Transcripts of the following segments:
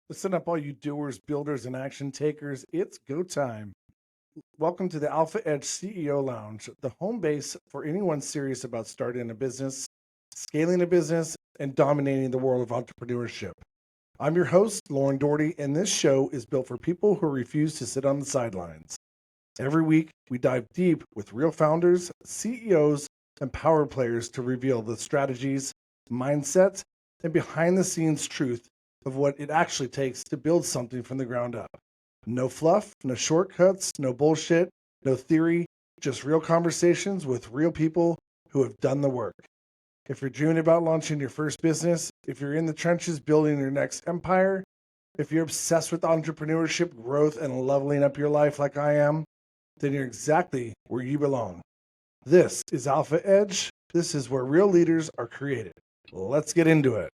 Listen up, all you doers, builders, and action takers. It's go time. Welcome to the Alpha Edge CEO Lounge, the home base for anyone serious about starting a business, scaling a business, and dominating the world of entrepreneurship. I'm your host, Loren, and this show is built for people who refuse to sit on the sidelines. Every week, we dive deep with real founders, CEOs, and power players to reveal the strategies, mindsets, and behind the scenes truth of what it actually takes to build something from the ground up. No fluff, no shortcuts, no bullshit, no theory, just real conversations with real people who have done the work. If you're dreaming about launching your first business, if you're in the trenches building your next empire, if you're obsessed with entrepreneurship, growth, and leveling up your life like I am, then you're exactly where you belong. This is Alpha Edge. This is where real leaders are created. Let's get into it.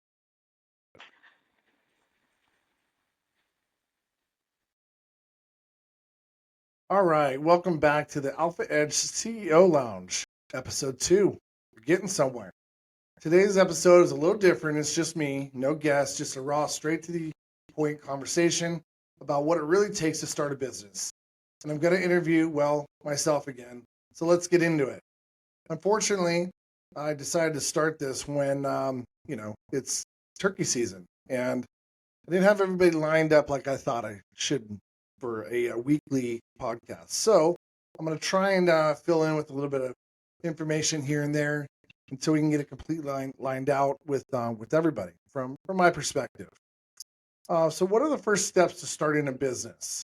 All right, welcome back to the Alpha Edge CEO Lounge, episode 2. We're getting somewhere. Today's episode is a little different. It's just me, no guests, just a raw, straight to the point conversation about what it really takes to start a business. And I'm going to interview, myself again. So let's get into it. Unfortunately, I decided to start this when, it's turkey season. And I didn't have everybody lined up like I thought I should for a weekly podcast. So I'm going to try and fill in with a little bit of information here and there until we can get a complete lined out with everybody from my perspective. So what are the first steps to starting a business?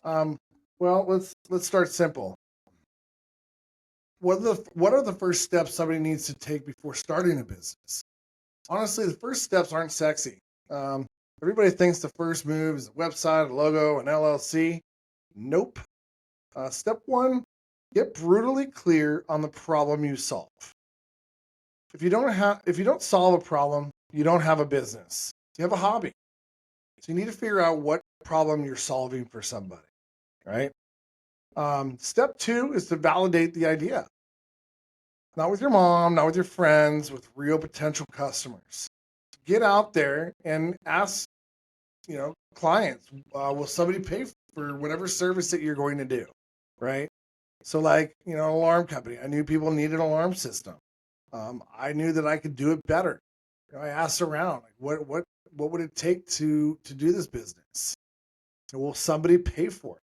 Let's start simple. What are the first steps somebody needs to take before starting a business? Honestly, the first steps aren't sexy. Everybody thinks the first move is a website, a logo, an LLC. Nope. Step 1, get brutally clear on the problem you solve. If you don't solve a problem, you don't have a business. You have a hobby. So you need to figure out what problem you're solving for somebody, right? Step 2 is to validate the idea. Not with your mom, not with your friends, with real potential customers. Get out there and ask, clients, will somebody pay for whatever service that you're going to do, right? So an alarm company, I knew people needed an alarm system. I knew that I could do it better. I asked around, like, what would it take to do this business? Will somebody pay for it?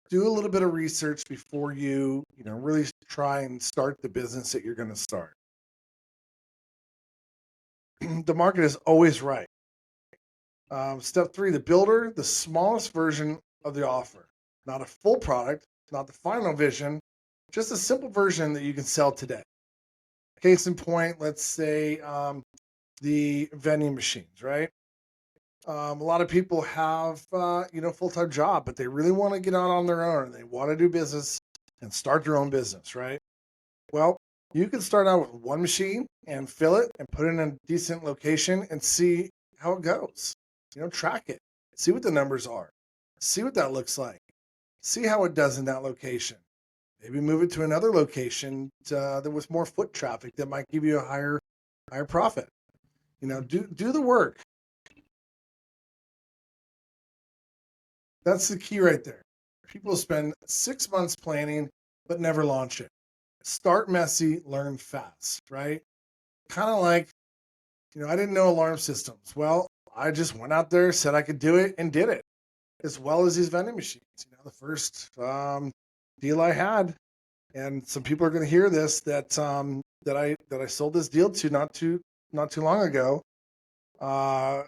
Do a little bit of research before you really try and start the business that you're going to start. The market is always right. Step 3, the builder, the smallest version of the offer, not a full product, not the final vision, just a simple version that you can sell today. Case in point, let's say the vending machines, right? A lot of people have, full-time job, but they really want to get out on their own. They want to do business and start their own business, right? Well, you can start out with one machine and fill it and put it in a decent location and see how it goes. Track it, see what the numbers are, see what that looks like, see how it does in that location. Maybe move it to another location that was more foot traffic that might give you a higher profit. Do the work. That's the key right there. People spend 6 months planning, but never launch it. Start messy, learn fast, right? Kind of like, I didn't know alarm systems. Well, I just went out there, said I could do it, and did it, as well as these vending machines. The first deal I had, and some people are going to hear this, that I sold this deal to not too long ago.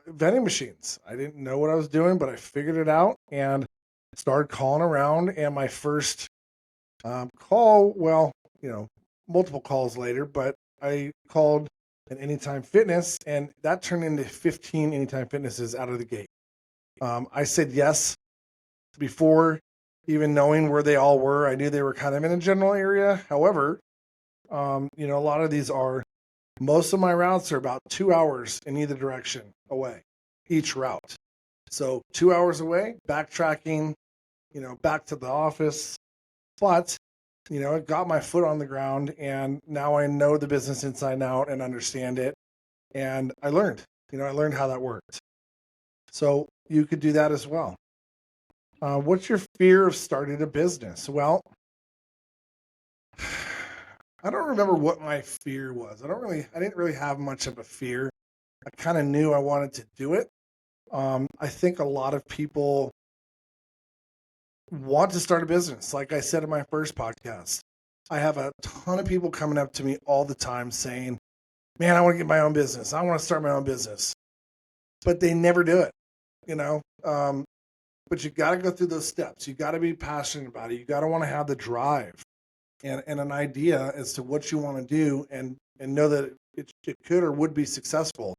Vending machines. I didn't know what I was doing, but I figured it out and started calling around. And my first call, multiple calls later, but I called an Anytime Fitness, and that turned into 15 Anytime Fitnesses out of the gate. I said yes before even knowing where they all were. I knew they were kind of in a general area. However, a lot of these most of my routes are about 2 hours in either direction away, each route. So 2 hours away, backtracking, back to the office. But, it got my foot on the ground, and now I know the business inside and out and understand it. And I learned how that worked. So you could do that as well. What's your fear of starting a business? Well, I don't remember what my fear was. I didn't really have much of a fear. I kind of knew I wanted to do it. I think a lot of people want to start a business. Like I said in my first podcast, I have a ton of people coming up to me all the time saying, man, I want to get my own business. I want to start my own business. But they never do it, you know? But you got to go through those steps. You got to be passionate about it. You got to want to have the drive and an idea as to what you want to do and know that it could or would be successful.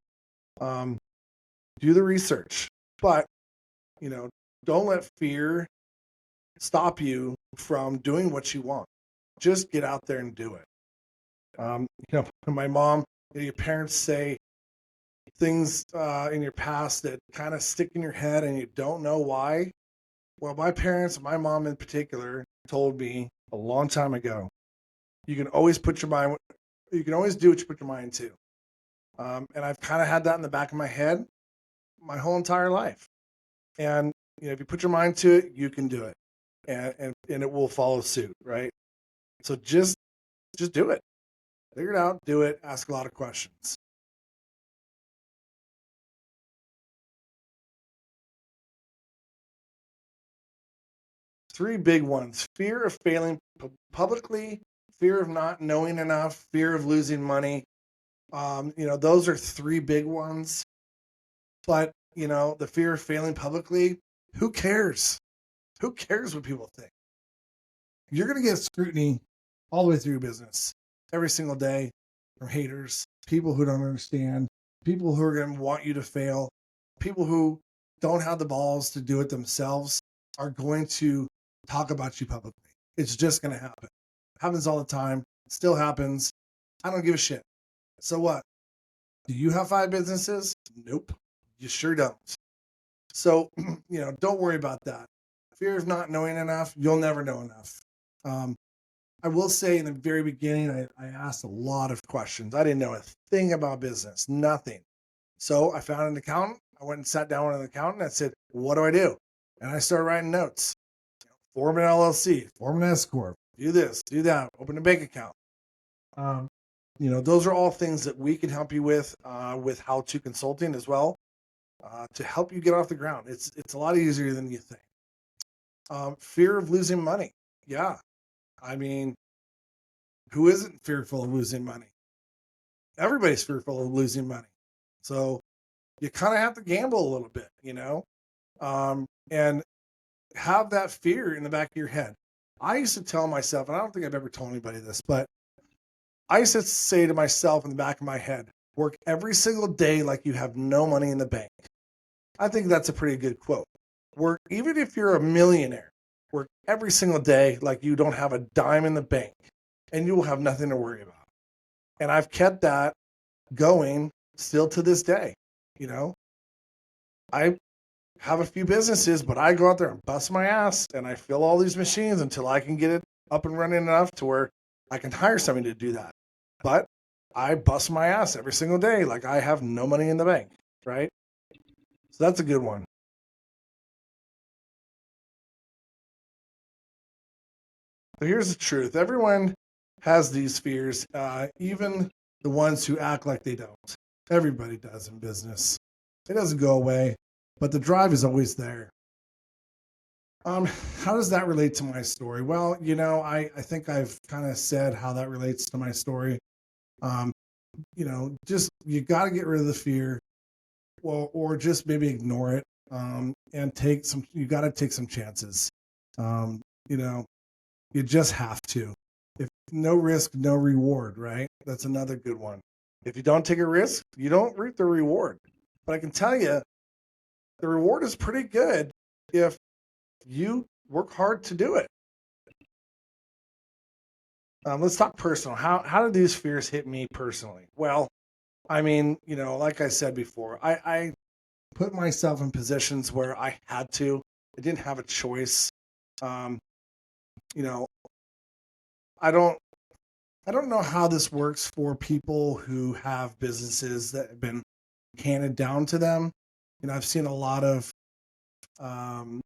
Do the research, but, don't let fear stop you from doing what you want. Just get out there and do it. My mom, your parents say things in your past that kind of stick in your head and you don't know why. Well, my parents, my mom in particular, told me a long time ago, you can always do what you put your mind to. And I've kind of had that in the back of my head my whole entire life. And if you put your mind to it, you can do it, and it will follow suit, right? So just do it, figure it out, do it, ask a lot of questions. Three big ones: fear of failing publicly, fear of not knowing enough, fear of losing money. Those are three big ones. But the fear of failing publicly, who cares? Who cares what people think? You're going to get scrutiny all the way through your business every single day from haters, people who don't understand, people who are going to want you to fail, people who don't have the balls to do it themselves are going to talk about you publicly. It's just going to happen. It happens all the time. It still happens. I don't give a shit. So what? Do you have 5 businesses? Nope. You sure don't. So, don't worry about that. Fear of not knowing enough, you'll never know enough. I will say in the very beginning, I asked a lot of questions. I didn't know a thing about business, nothing. So I found an accountant. I went and sat down with an accountant. I said, what do I do? And I started writing notes. Form an LLC, form an S Corp, do this, do that, open a bank account. Those are all things that we can help you with how-to consulting as well, to help you get off the ground. It's a lot easier than you think. Fear of losing money. Yeah. I mean, who isn't fearful of losing money? Everybody's fearful of losing money. So you kind of have to gamble a little bit, and have that fear in the back of your head. I used to tell myself, and I don't think I've ever told anybody this, but I used to say to myself in the back of my head, work every single day like you have no money in the bank. I think that's a pretty good quote. Work, even if you're a millionaire, work every single day like you don't have a dime in the bank, and you will have nothing to worry about. And I've kept that going still to this day. I have a few businesses, but I go out there and bust my ass and I fill all these machines until I can get it up and running enough to where I can hire somebody to do that. But I bust my ass every single day like I have no money in the bank, right? So that's a good one. So here's the truth. Everyone has these fears, even the ones who act like they don't. Everybody does in business. It doesn't go away, but the drive is always there. How does that relate to my story? Well, I think I've kind of said how that relates to my story. Just you got to get rid of the fear, or just maybe ignore it, and you got to take some chances. You just have to. If no risk, no reward, right? That's another good one. If you don't take a risk, you don't reap the reward. But I can tell you, the reward is pretty good if you work hard to do it. Let's talk personal. How did these fears hit me personally? Well, I mean, like I said before, I put myself in positions where I had to. I didn't have a choice. You know, I don't know how this works for people who have businesses that have been handed down to them. I've seen a lot of um,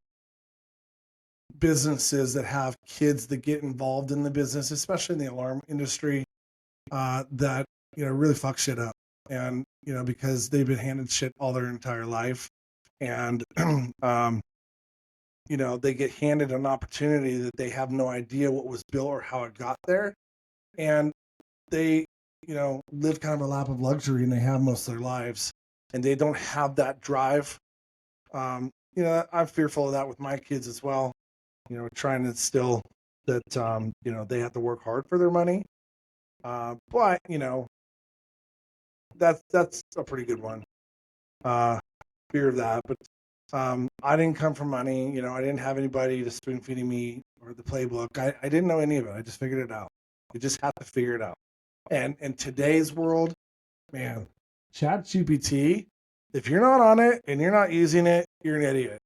businesses that have kids that get involved in the business, especially in the alarm industry, that really fuck shit up, and because they've been handed shit all their entire life, and they get handed an opportunity that they have no idea what was built or how it got there, and they live kind of a lap of luxury, and they have most of their lives, and they don't have that drive. I'm fearful of that with my kids as well. Trying to instill that they have to work hard for their money. But that's a pretty good one. Fear of that. But I didn't come from money. I didn't have anybody to spoon feeding me or the playbook. I didn't know any of it. I just figured it out. You just have to figure it out. And in today's world, man, ChatGPT, if you're not on it and you're not using it, you're an idiot.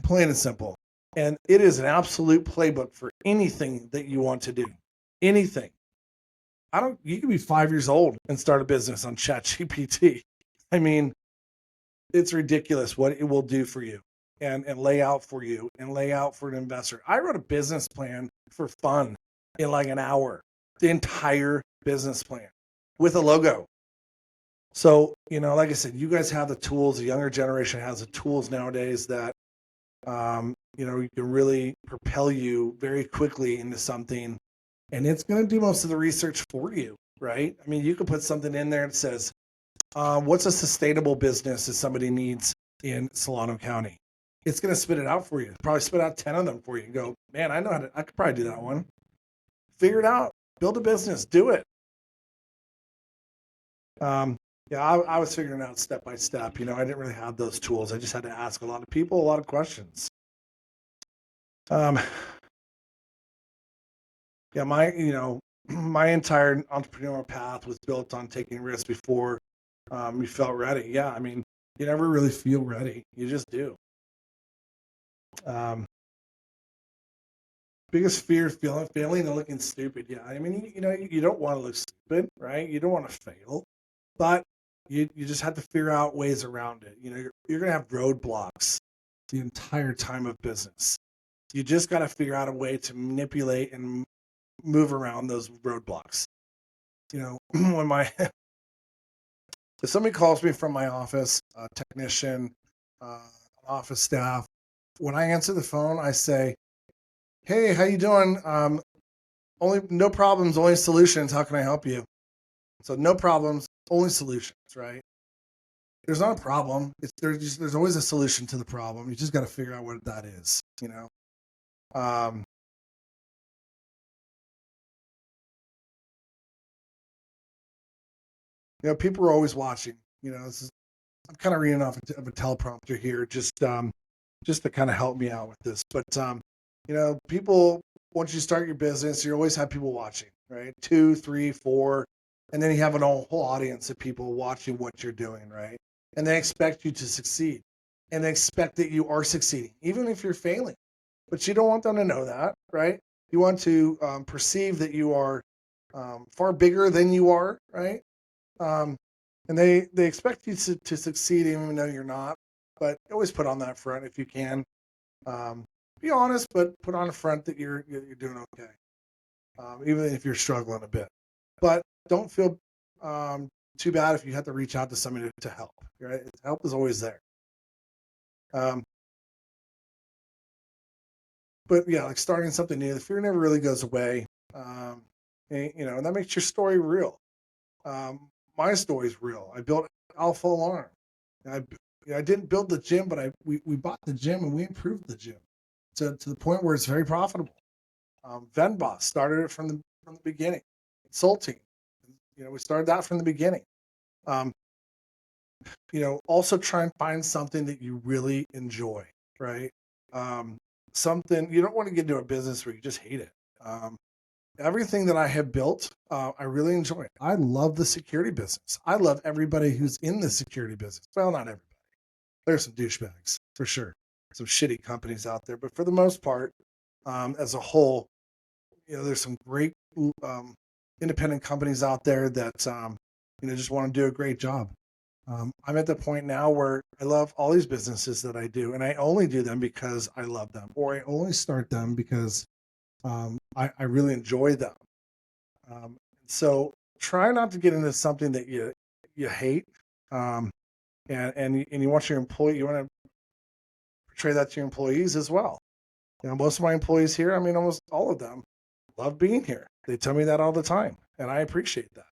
Plain and simple. And it is an absolute playbook for anything that you want to do. Anything. You can be 5 years old and start a business on ChatGPT. I mean, it's ridiculous what it will do for you and lay out for you and lay out for an investor. I wrote a business plan for fun in like an hour, the entire business plan with a logo. So, like I said, you guys have the tools. The younger generation has the tools nowadays that, you can really propel you very quickly into something, and it's going to do most of the research for you, right? I mean, you could put something in there that says, what's a sustainable business that somebody needs in Solano County? It's going to spit it out for you. Probably spit out 10 of them for you and go, man, I could probably do that one. Figure it out. Build a business. Do it. I was figuring it out step by step. I didn't really have those tools. I just had to ask a lot of people a lot of questions. My entire entrepreneurial path was built on taking risks before you felt ready. Yeah, I mean, you never really feel ready. You just do. Biggest fear is failing and looking stupid. Yeah, I mean, you don't want to look stupid, right? You don't want to fail, but you just have to figure out ways around it. You're going to have roadblocks the entire time of business. You just got to figure out a way to manipulate and move around those roadblocks. When if somebody calls me from my office, a technician, office staff, when I answer the phone, I say, "Hey, how you doing? No problems, only solutions. How can I help you?" So no problems, only solutions, right? There's not a problem. There's always a solution to the problem. You just got to figure out what that is. People are always watching. I'm kind of reading off of a teleprompter here, just to kind of help me out with this. But people, once you start your business, you always have people watching, right? 2, 3, 4, and then you have a whole audience of people watching what you're doing, right? And they expect you to succeed, and they expect that you are succeeding, even if you're failing. But you don't want them to know that, right? You want to perceive that you are far bigger than you are, right? And they expect you to succeed even though you're not. But always put on that front if you can. Be honest, but put on a front that you're doing okay, even if you're struggling a bit. But don't feel too bad if you have to reach out to somebody to help. Right? Help is always there. But yeah, like starting something new, the fear never really goes away. And that makes your story real. My story's real. I built Alpha Alarm. I didn't build the gym, but we bought the gym and we improved the gym to the point where it's very profitable. VendBoss started it from the beginning. Consulting, we started that from the beginning. Also try and find something that you really enjoy, right? Something you don't want to get into a business where you just hate it. Everything that I have built, I really enjoy. I love the security business. I love everybody who's in the security business. Well, not everybody. There's some douchebags for sure. Some shitty companies out there, but for the most part, as a whole, there's some great independent companies out there that just want to do a great job. I'm at the point now where I love all these businesses that I do, and I only do them because I love them, or I only start them because I really enjoy them. So try not to get into something that you hate, um, and you want you want to portray that to your employees as well. Most of my employees here, I mean, almost all of them love being here. They tell me that all the time, and I appreciate that.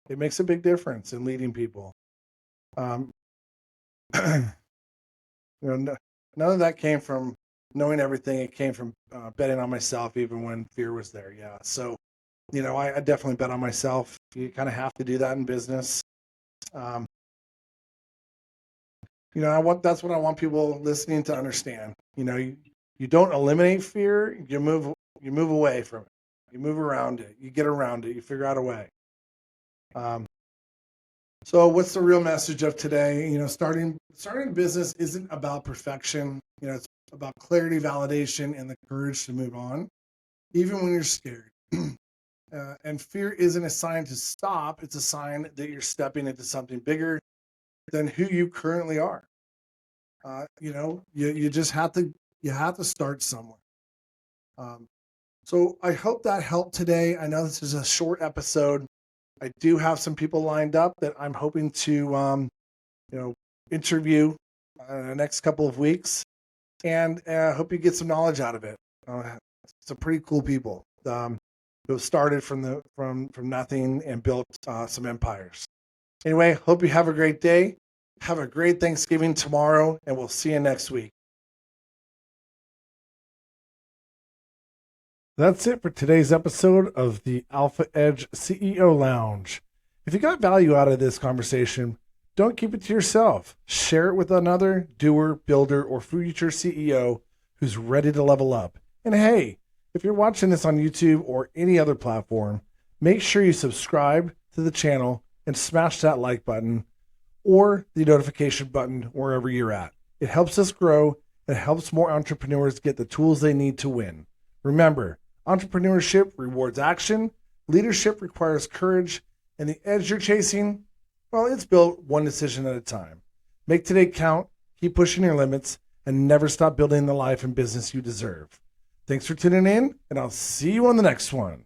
It makes a big difference in leading people. Um, none of that came from knowing everything. It came from betting on myself, even when fear was there. Yeah. So, I definitely bet on myself. You kind of have to do that in business. Um, that's what I want people listening to understand. You don't eliminate fear. You move away from it. You move around it. You get around it. You figure out a way. So what's the real message of today? Starting a business isn't about perfection. It's about clarity, validation, and the courage to move on, even when you're scared. And fear isn't a sign to stop. It's a sign that you're stepping into something bigger than who you currently are. You just have to start somewhere. So I hope that helped today. I know this is a short episode. I do have some people lined up that I'm hoping to, interview in the next couple of weeks, and I hope you get some knowledge out of it. Some pretty cool people who have started from nothing and built some empires. Anyway, hope you have a great day. Have a great Thanksgiving tomorrow, and we'll see you next week. That's it for today's episode of the Alpha Edge CEO Lounge. If you got value out of this conversation, don't keep it to yourself. Share it with another doer, builder, or future CEO who's ready to level up. And hey, if you're watching this on YouTube or any other platform, make sure you subscribe to the channel and smash that like button or the notification button wherever you're at. It helps us grow and helps more entrepreneurs get the tools they need to win. Remember, entrepreneurship rewards action, leadership requires courage, and the edge you're chasing, well, it's built one decision at a time. Make today count, keep pushing your limits, and never stop building the life and business you deserve. Thanks for tuning in, and I'll see you on the next one.